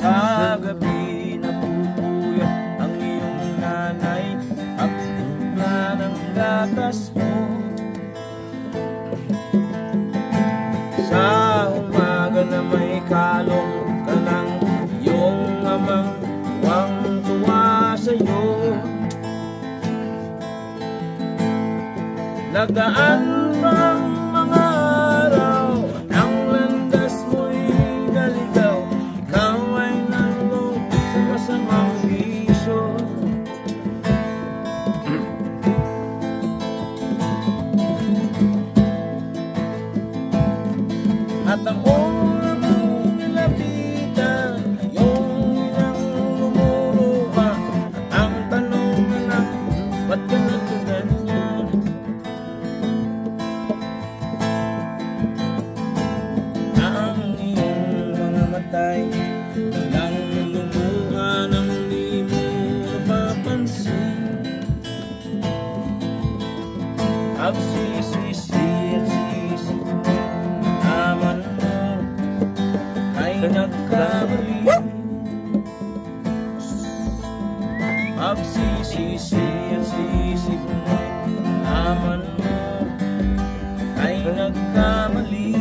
Sa gabi napupuyat ang iyong nanay at tugla ng gatas mo. Sa umaga na may kalong ka ng iyong amang tuwang-tuwa sa'yo. Nagdaan bang mga araw, ang landas mo'y naligaw, ikaw ay nalog sa masamang bisyo. At ang oras mong nilapitan, iyong inang lumuluha, at ang tanong na lang, ba't ka natugan yun? Ang iyong mga matay lang lumuha nang di mo napapansin. Agsisisi at sisi naman mo ay nagkamali. Agsisisi at sisi naman mo ay nagkamali.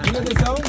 You know the song?